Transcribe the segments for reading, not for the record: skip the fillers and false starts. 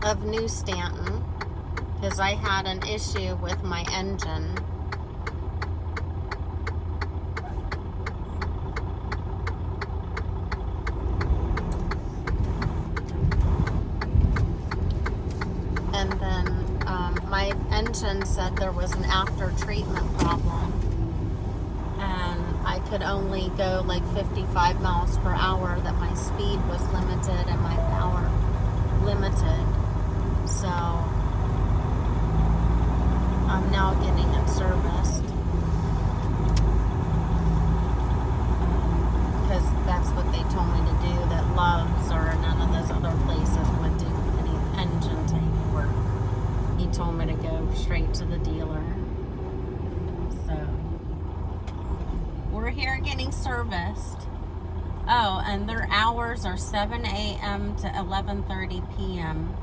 of New Stanton because I had an issue with my engine. And then my engine said there was an after treatment problem, and I could only go like 55 miles per hour, that my speed was limited and my power limited. So I'm now getting it serviced because that's what they told me to do, that Love's or none of those other places would do any engine tank work. He told me to go straight to the dealer. So we're here getting serviced. Oh, and their hours are 7 a.m. to 11:30 p.m.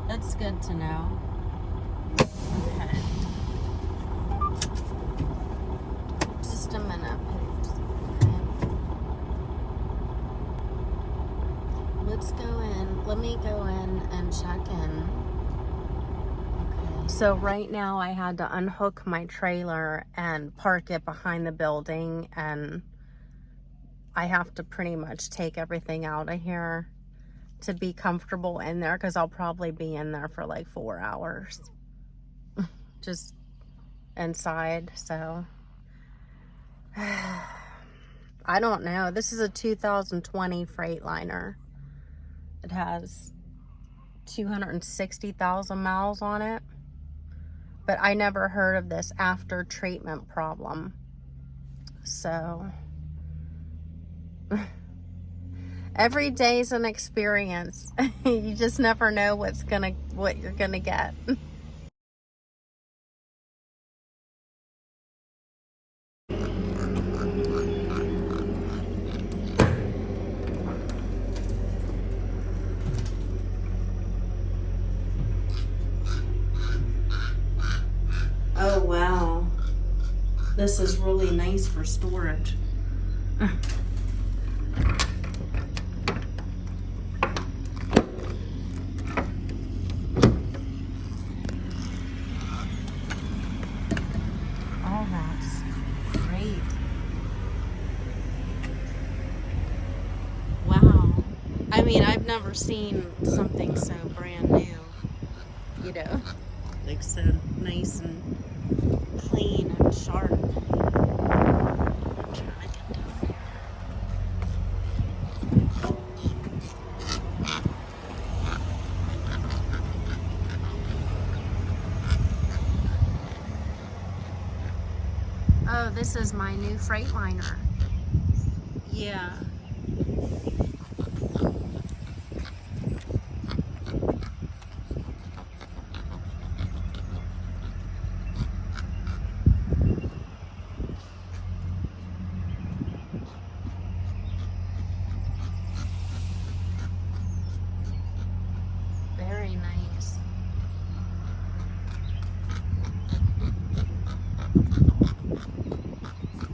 That's good to know. Okay. Just a minute, please. Okay. Let's go in. Let me go in and check in. Okay. So right now I had to unhook my trailer and park it behind the building, and I have to pretty much take everything out of here to be comfortable in there, because I'll probably be in there for like 4 hours just inside. So I don't know. This is a 2020 Freightliner. It has 260,000 miles on it, but I never heard of this after treatment problem. So every day's an experience. You just never know what you're gonna get. Oh wow, this is really nice for storage. Oh, that's great. Wow. I mean, I've never seen something so brand new, you know, like so nice and clean and sharp. I'm trying to get down here. Oh, this is my new Freightliner. Yeah. Very nice.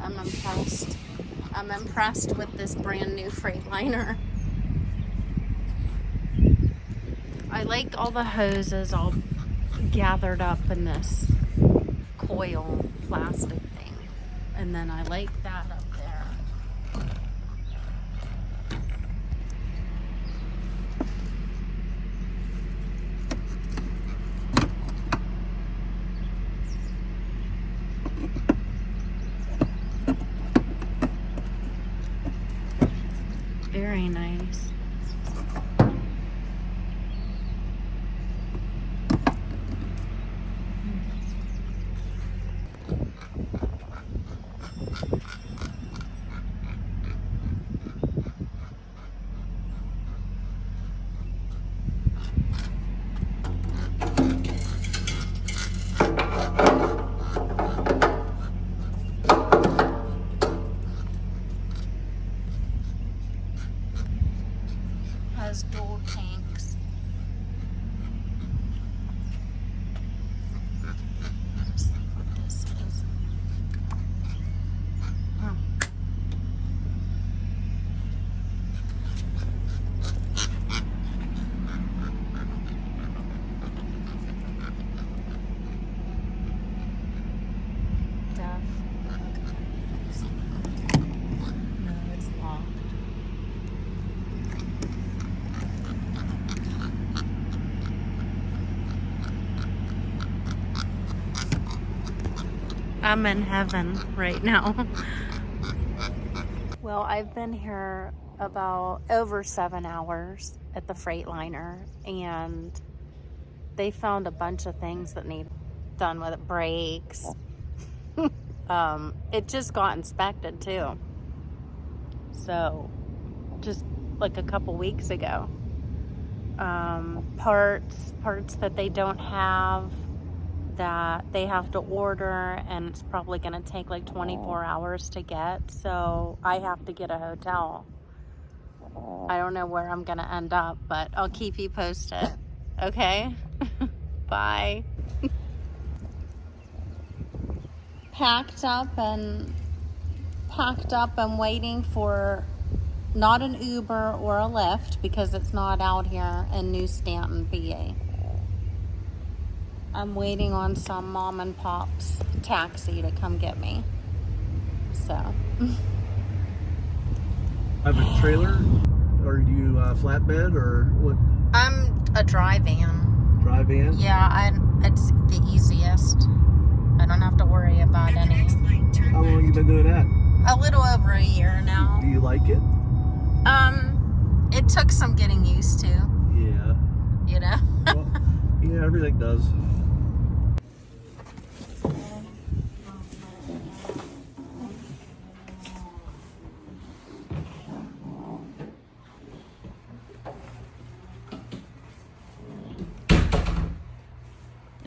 I'm impressed. I'm impressed with this brand new Freightliner. I like all the hoses all gathered up in this coil plastic thing. And then I like that up there. Very nice. I'm in heaven right now. Well, I've been here about over 7 hours at the Freightliner, and they found a bunch of things that need done with it. Brakes. It just got inspected too. So, just like a couple weeks ago. Parts that they don't have, that they have to order, and it's probably going to take like 24 hours to get. So I have to get a hotel. I don't know where I'm going to end up, but I'll keep you posted. Okay? Bye. Packed up and waiting for not an Uber or a Lyft because it's not out here in New Stanton, PA. I'm waiting on some mom and pop's taxi to come get me. So. Have a trailer? Or do you flatbed or what? I'm a dry van. Dry van? Yeah, it's the easiest. I don't have to worry about any. How long have you been doing that? A little over a year now. Do you like it? It took some getting used to. Yeah. You know? Well, yeah, everything does.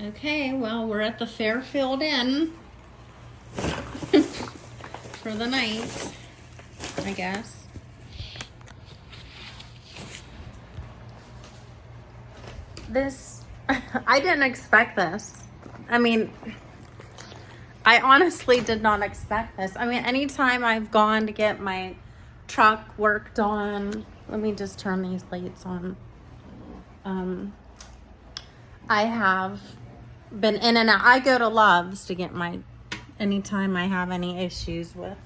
Okay, well, we're at the Fairfield Inn for the night, I guess. I didn't expect this. I mean, I honestly did not expect this. I mean, anytime I've gone to get my truck worked on, let me just turn these lights on. I have been in and out. I go to Love's to get anytime I have any issues with,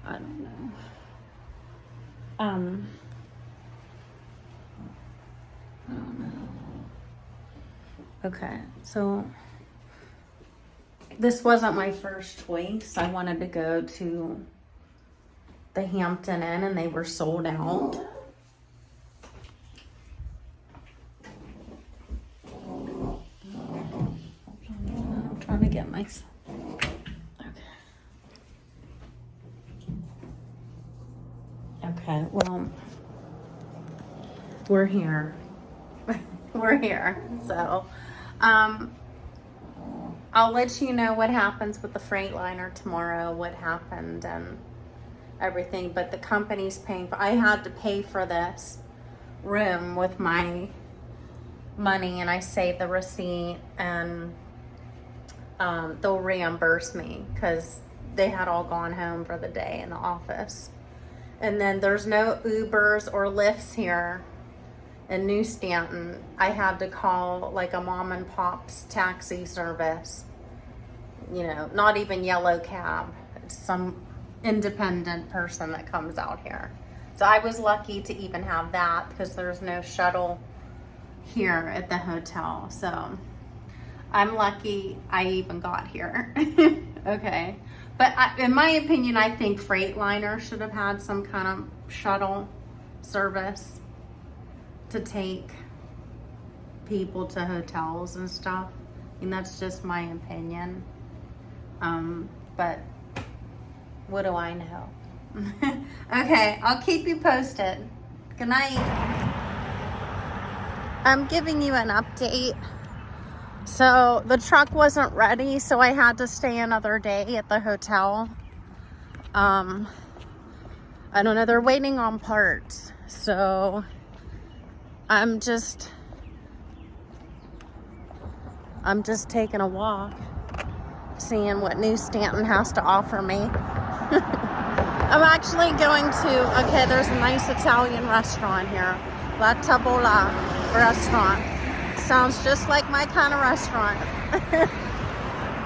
I don't know. I don't know. Okay, so this wasn't my first choice. I wanted to go to the Hampton Inn and they were sold out. I'm trying to get myself. Okay, well, we're here. We're here. So, I'll let you know what happens with the Freightliner tomorrow, what happened and everything. But the company's paying I had to pay for this room with my money, and I saved the receipt, and they'll reimburse me because they had all gone home for the day in the office. And then there's no Ubers or Lyfts here in New Stanton. I had to call like a mom and pop's taxi service. You know, not even yellow cab. It's some independent person that comes out here. So I was lucky to even have that because there's no shuttle here at the hotel. So I'm lucky I even got here. Okay. But in my opinion, I think Freightliner should have had some kind of shuttle service to take people to hotels and stuff. And that's just my opinion. But what do I know? Okay, I'll keep you posted. Good night. I'm giving you an update. So the truck wasn't ready, so I had to stay another day at the hotel. I don't know, they're waiting on parts. So I'm just taking a walk, seeing what New Stanton has to offer me. I'm actually going to, okay, there's a nice Italian restaurant here. La Tavola restaurant. Sounds just like my kind of restaurant.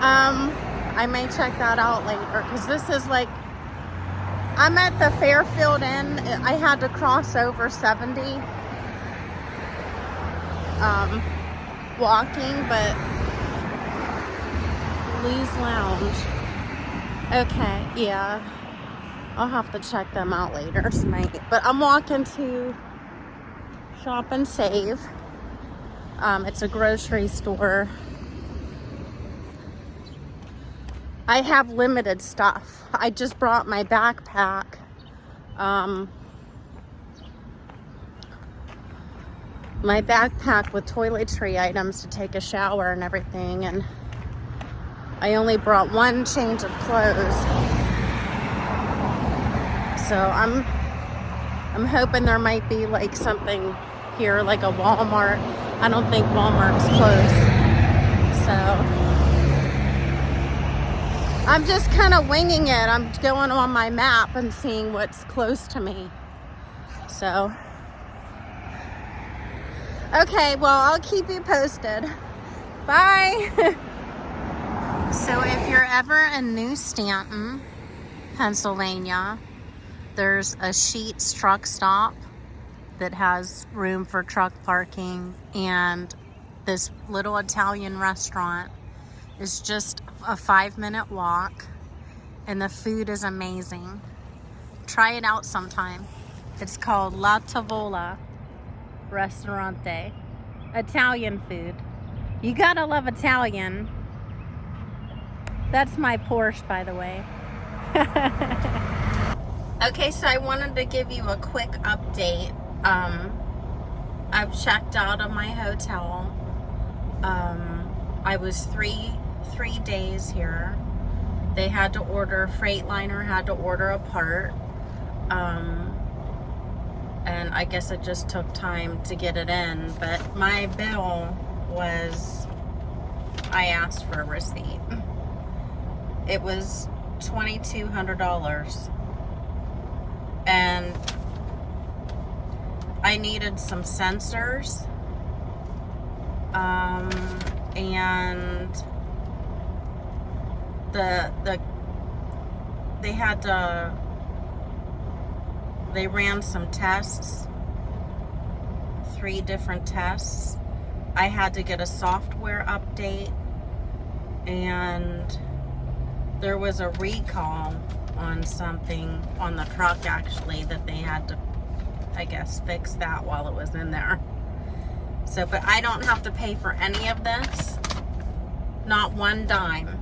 I may check that out later because this is like, I'm at the Fairfield Inn. I had to cross over 70 walking, but Lou's Lounge. Okay, yeah. I'll have to check them out later tonight. But I'm walking to Shop and Save. It's a grocery store. I have limited stuff. I just brought my backpack. My backpack with toiletry items to take a shower and everything, and I only brought one change of clothes. So I'm hoping there might be like something here, like a Walmart. I don't think Walmart's close. So I'm just kind of winging it. I'm going on my map and seeing what's close to me. So, okay, well, I'll keep you posted. Bye. So if you're ever in New Stanton, Pennsylvania, there's a Sheetz truck stop that has room for truck parking, and this little Italian restaurant is just a 5-minute walk, and the food is amazing. Try it out sometime. It's called La Tavola Ristorante. Italian food. You gotta love Italian. That's my Porsche, by the way. Okay, so I wanted to give you a quick update. I've checked out of my hotel. I was three days here. They had to order, Freightliner had to order a part. And I guess it just took time to get it in. But my bill was, I asked for a receipt. It was $2,200. And I needed some sensors. And they ran some tests, 3 different tests. I had to get a software update, and there was a recall on something on the truck, actually, that they had to, I guess, fix that while it was in there. So, but I don't have to pay for any of this. Not one dime.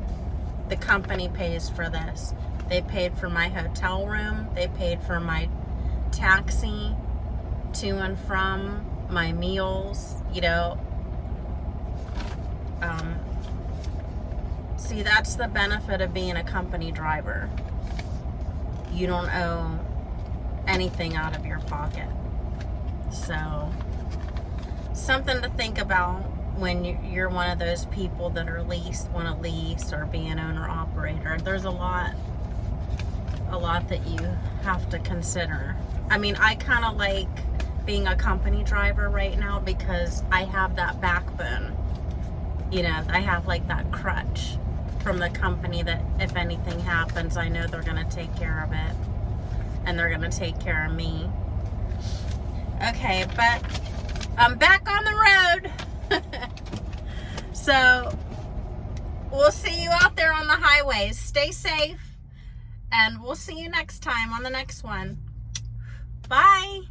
The company pays for this. They paid for my hotel room. They paid for my taxi to and from, my meals, you know. See, that's the benefit of being a company driver. You don't owe anything out of your pocket. So, something to think about when you're one of those people that are want to lease or be an owner-operator. There's a lot that you have to consider. I mean, I kind of like being a company driver right now because I have that backbone. You know, I have like that crutch from the company that if anything happens, I know they're going to take care of it. And they're going to take care of me. Okay, but I'm back on the road. So, we'll see you out there on the highways. Stay safe. And we'll see you next time on the next one. Bye.